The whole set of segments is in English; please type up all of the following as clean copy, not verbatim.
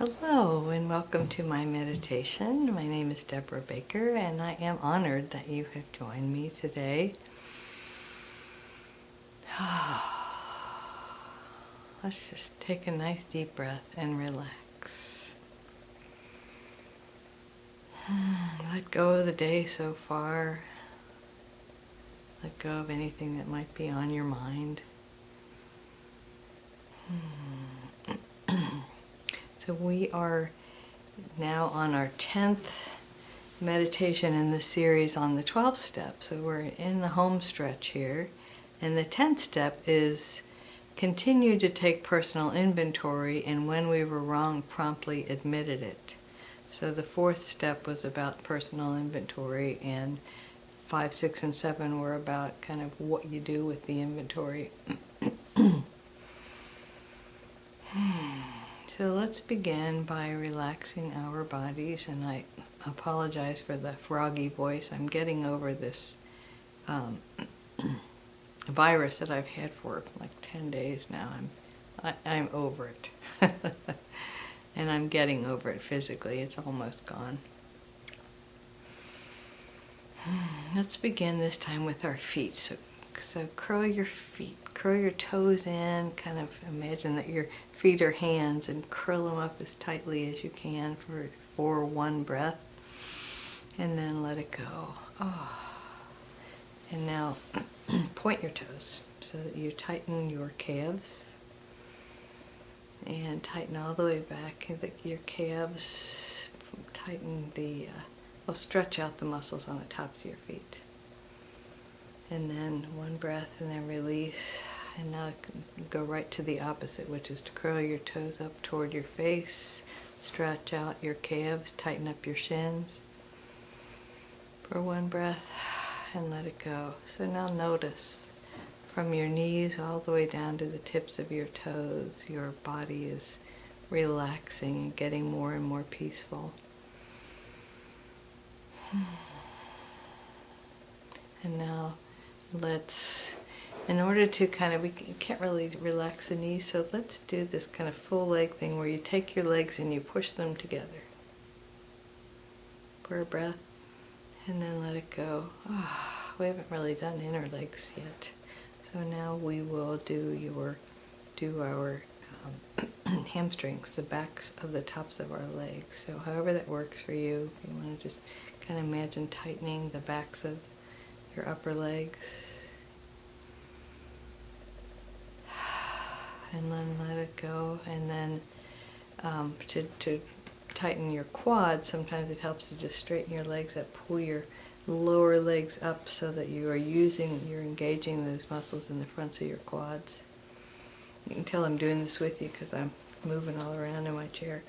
Hello and welcome to my meditation. My name is Deborah Baker and I am honored that you have joined me today. Let's just take a nice deep breath and relax. Let go of the day so far. Let go of anything that might be on your mind. So we are now on our 10th meditation in the series on the 12th step. So we're in the home stretch here. And the 10th step is continue to take personal inventory, and when we were wrong, promptly admitted it. So the 4th step was about personal inventory, and 5, 6, and 7 were about kind of what you do with the inventory. So let's begin by relaxing our bodies, and I apologize for the froggy voice. I'm getting over this virus that I've had for like 10 days now. I'm over it. And I'm getting over it physically. It's almost gone. Let's begin this time with our feet. So curl your feet, curl your toes in, kind of imagine that your feet are hands, and curl them up as tightly as you can for one breath, and then let it go. And now point your toes so that you tighten your calves, and tighten all the way back your calves, tighten stretch out the muscles on the tops of your feet. And then one breath and then release. And now go right to the opposite, which is to curl your toes up toward your face, stretch out your calves, tighten up your shins for one breath, and let it go. So now notice from your knees all the way down to the tips of your toes, your body is relaxing and getting more and more peaceful. And now in order to we can't really relax the knees, so let's do this kind of full leg thing where you take your legs and you push them together for a breath, and then let it go. We haven't really done inner legs yet. So now we will do our hamstrings, the backs of the tops of our legs. So however that works for you, if you want to just kind of imagine tightening the backs of your upper legs, and then let it go. And then to tighten your quads, sometimes it helps to just straighten your legs up, pull your lower legs up so that you're engaging those muscles in the fronts of your quads. You can tell I'm doing this with you because I'm moving all around in my chair.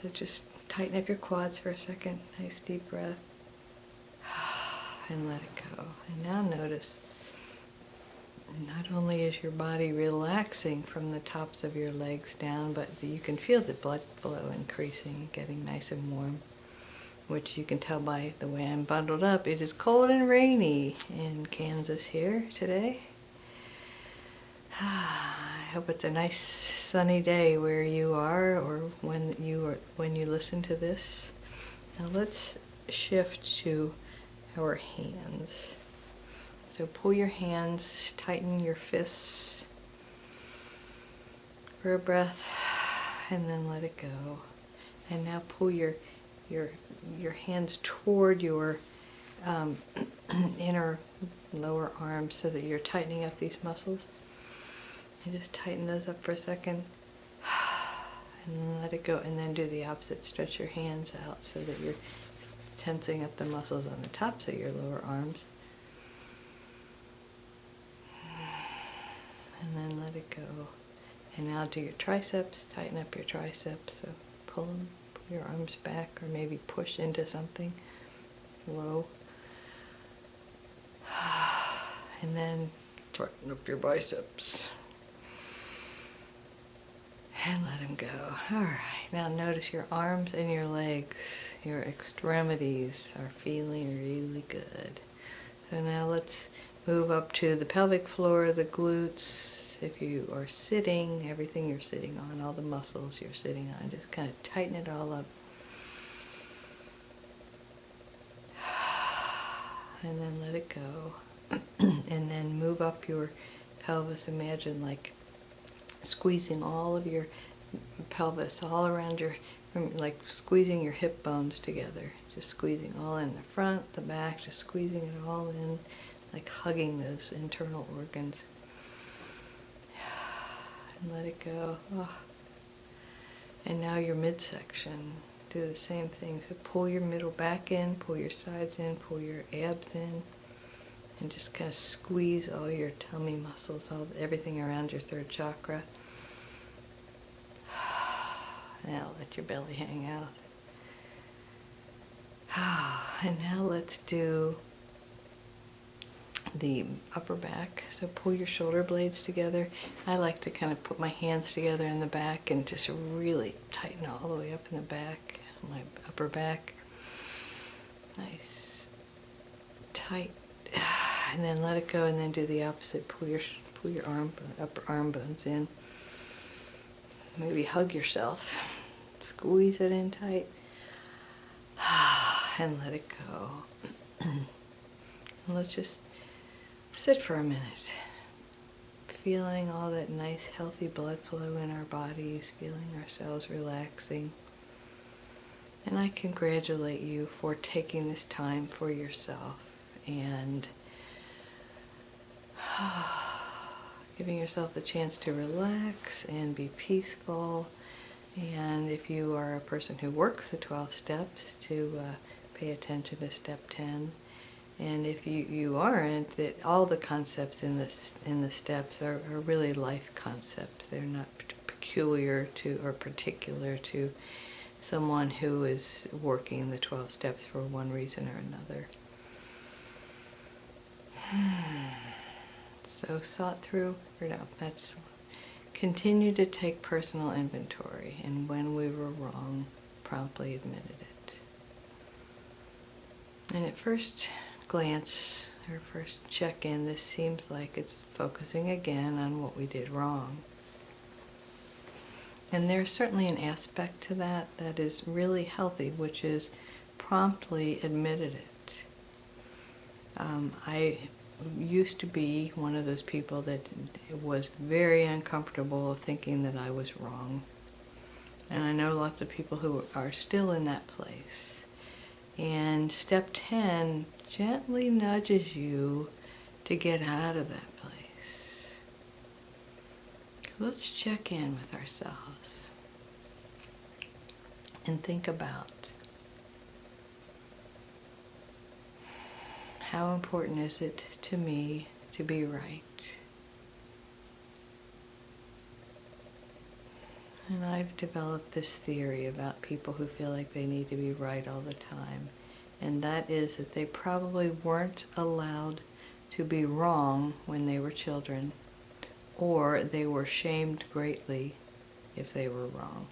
So just tighten up your quads for a second, nice deep breath, and let it go. And now notice, not only is your body relaxing from the tops of your legs down, but you can feel the blood flow increasing, getting nice and warm, which you can tell by the way I'm bundled up. It is cold and rainy in Kansas here today. I hope it's a nice sunny day where you are, or when you listen to this. Now let's shift to our hands. So pull your hands, tighten your fists for a breath, and then let it go. And now pull your hands toward your inner lower arms so that you're tightening up these muscles. And just tighten those up for a second, and then let it go. And then do the opposite. Stretch your hands out so that you're tensing up the muscles on the tops of your lower arms. And then let it go. And now do your triceps. Tighten up your triceps. So pull your arms back, or maybe push into something low. And then tighten up your biceps. And let them go. Alright, now notice your arms and your legs, your extremities are feeling really good. So now let's move up to the pelvic floor, the glutes, If you are sitting, everything you're sitting on, all the muscles you're sitting on, just kind of tighten it all up. And then let it go. And then move up your pelvis. Imagine like squeezing all of your pelvis all around your, like squeezing your hip bones together. Just squeezing all in the front, the back, just squeezing it all in, like hugging those internal organs. And let it go. Oh. And now your midsection. Do the same thing. So pull your middle back in, pull your sides in, pull your abs in, and just kind of squeeze all your tummy muscles, everything around your third chakra. Now let your belly hang out. And now let's do the upper back. So pull your shoulder blades together. I like to kind of put my hands together in the back and just really tighten all the way up in the back, my upper back. Nice, tight. And then let it go, and then do the opposite. Pull your upper arm bones in. Maybe hug yourself. Squeeze it in tight. And let it go. And let's just sit for a minute. Feeling all that nice healthy blood flow in our bodies, feeling ourselves relaxing. And I congratulate you for taking this time for yourself and giving yourself the chance to relax and be peaceful. And if you are a person who works the 12 steps, to pay attention to step 10. And if you aren't, that all the concepts in the steps are really life concepts. They're not peculiar to or particular to someone who is working the 12 steps for one reason or another. So sought through, or no, that's continue to take personal inventory, and when we were wrong, promptly admitted it. And at first glance, or first check-in, this seems like it's focusing again on what we did wrong. And there's certainly an aspect to that that is really healthy, which is promptly admitted it. I used to be one of those people that was very uncomfortable thinking that I was wrong. And I know lots of people who are still in that place. And step 10 gently nudges you to get out of that place. Let's check in with ourselves and think about how important is it to me to be right. And I've developed this theory about people who feel like they need to be right all the time. And that is that they probably weren't allowed to be wrong when they were children, or they were shamed greatly if they were wrong,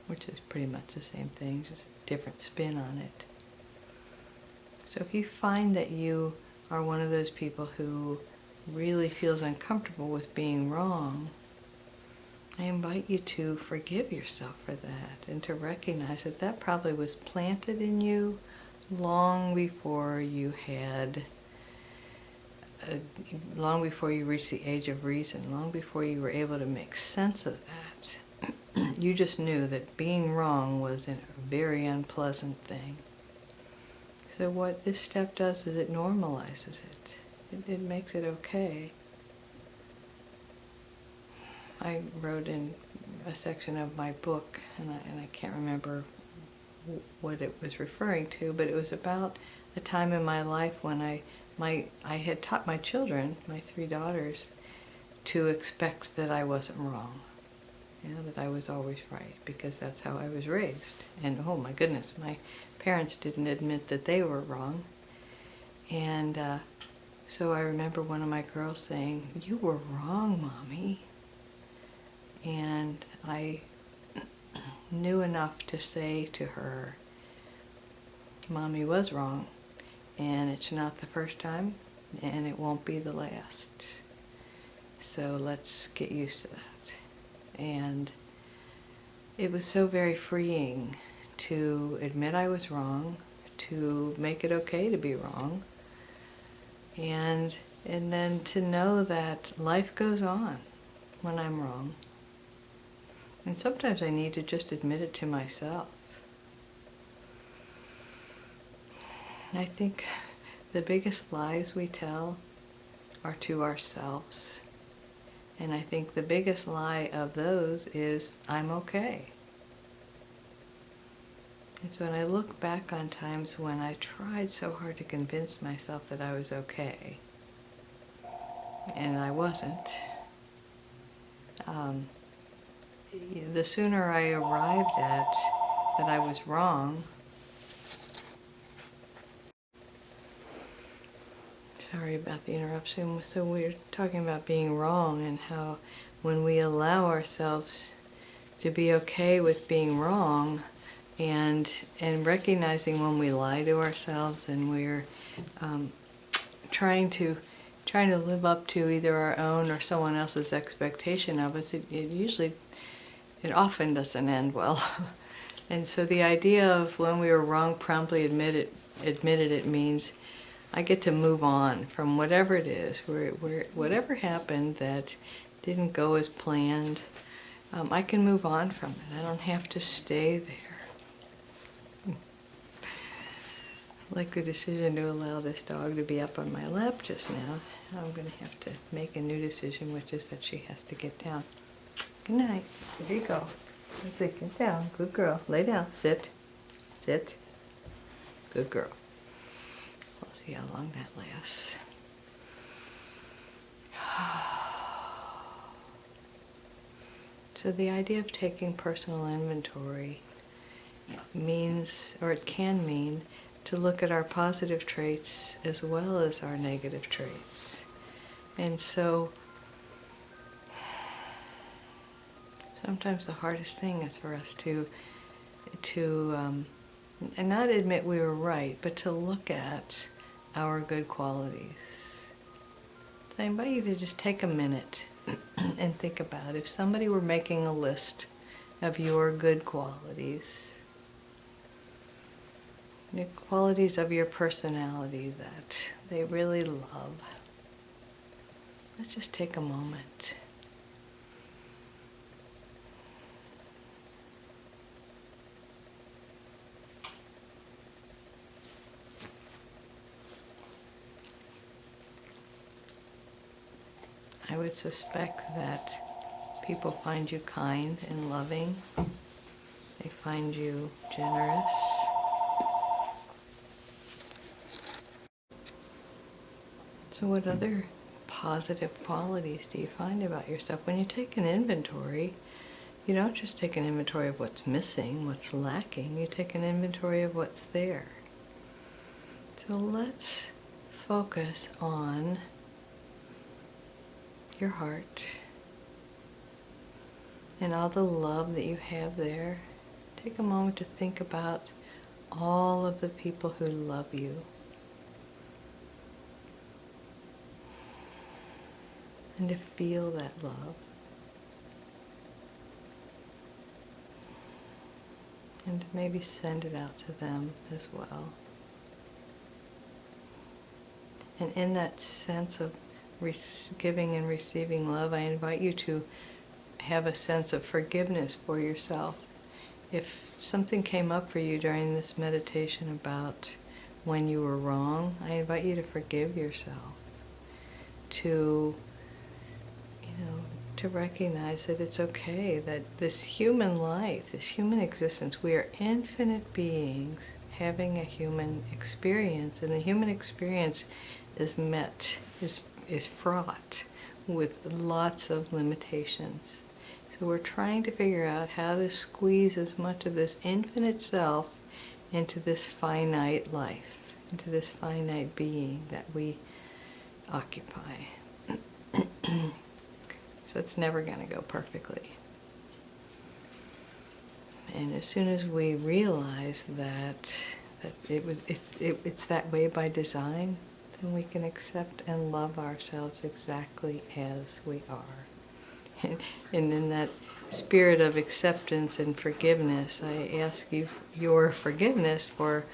which is pretty much the same thing, just a different spin on it. So if you find that you are one of those people who really feels uncomfortable with being wrong, I invite you to forgive yourself for that and to recognize that that probably was planted in you long before you had, long before you reached the age of reason, long before you were able to make sense of that. You just knew that being wrong was a very unpleasant thing. So what this step does is it normalizes it. It makes it okay. I wrote in a section of my book, and I can't remember what it was referring to, but it was about a time in my life when I had taught my children, my 3 daughters, to expect that I wasn't wrong. That I was always right, because that's how I was raised. And oh my goodness, my parents didn't admit that they were wrong. And so I remember one of my girls saying, "You were wrong, Mommy." And I knew enough to say to her, "Mommy was wrong, and it's not the first time, and it won't be the last." So let's get used to that. And it was so very freeing to admit I was wrong, to make it okay to be wrong, and then to know that life goes on when I'm wrong. And sometimes I need to just admit it to myself. I think the biggest lies we tell are to ourselves. And I think the biggest lie of those is, I'm okay. And so when I look back on times when I tried so hard to convince myself that I was okay, and I wasn't, the sooner I arrived at that I was wrong, sorry about the interruption. So we're talking about being wrong and how when we allow ourselves to be okay with being wrong and recognizing when we lie to ourselves and we're trying to live up to either our own or someone else's expectation of us, it often doesn't end well. And so the idea of when we were wrong, promptly admitted it means I get to move on from whatever it is, whatever happened that didn't go as planned. I can move on from it. I don't have to stay there. Like the decision to allow this dog to be up on my lap just now, I'm going to have to make a new decision, which is that she has to get down. Good night. There you go. Let's see. Get down. Good girl. Lay down. Sit. Sit. Good girl. We'll see how long that lasts. So the idea of taking personal inventory means, or it can mean, to look at our positive traits as well as our negative traits. And so sometimes the hardest thing is for us to and not admit we were right, but to look at our good qualities. So I invite you to just take a minute and think about if somebody were making a list of your good qualities, the qualities of your personality that they really love. Let's just take a moment. I would suspect that people find you kind and loving. They find you generous. So what other positive qualities do you find about yourself? When you take an inventory, you don't just take an inventory of what's missing, what's lacking, you take an inventory of what's there. So let's focus on your heart and all the love that you have there. Take a moment to think about all of the people who love you. And to feel that love. And to maybe send it out to them as well. And in that sense of giving and receiving love, I invite you to have a sense of forgiveness for yourself. If something came up for you during this meditation about when you were wrong, I invite you to forgive yourself, to recognize that it's okay, that this human life, this human existence, we are infinite beings having a human experience, and the human experience is fraught with lots of limitations. So we're trying to figure out how to squeeze as much of this infinite self into this finite life, into this finite being that we occupy. So it's never going to go perfectly. And as soon as we realize that it's that way by design, And we can accept and love ourselves exactly as we are. And in that spirit of acceptance and forgiveness, I ask you your forgiveness for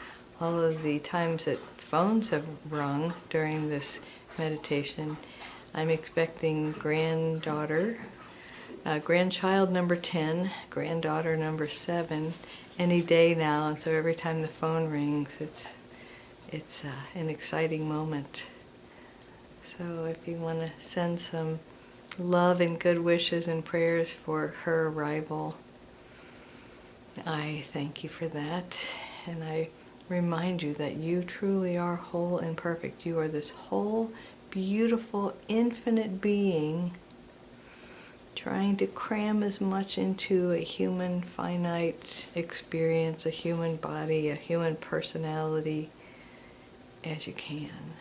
all of the times that phones have rung during this meditation. I'm expecting grandchild number 10, granddaughter number 7, any day now. And so every time the phone rings, it's an exciting moment. So if you want to send some love and good wishes and prayers for her arrival, I thank you for that. And I remind you that you truly are whole and perfect. You are this whole, beautiful, infinite being trying to cram as much into a human finite experience, a human body, a human personality as you can.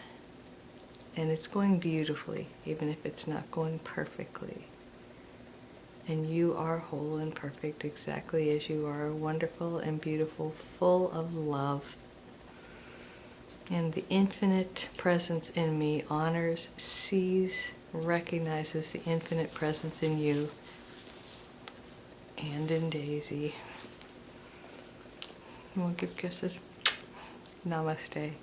And it's going beautifully, even if it's not going perfectly. And you are whole and perfect exactly as you are, wonderful and beautiful, full of love. And the infinite presence in me honors, sees, recognizes the infinite presence in you and in Daisy. You want to give kisses? Namaste.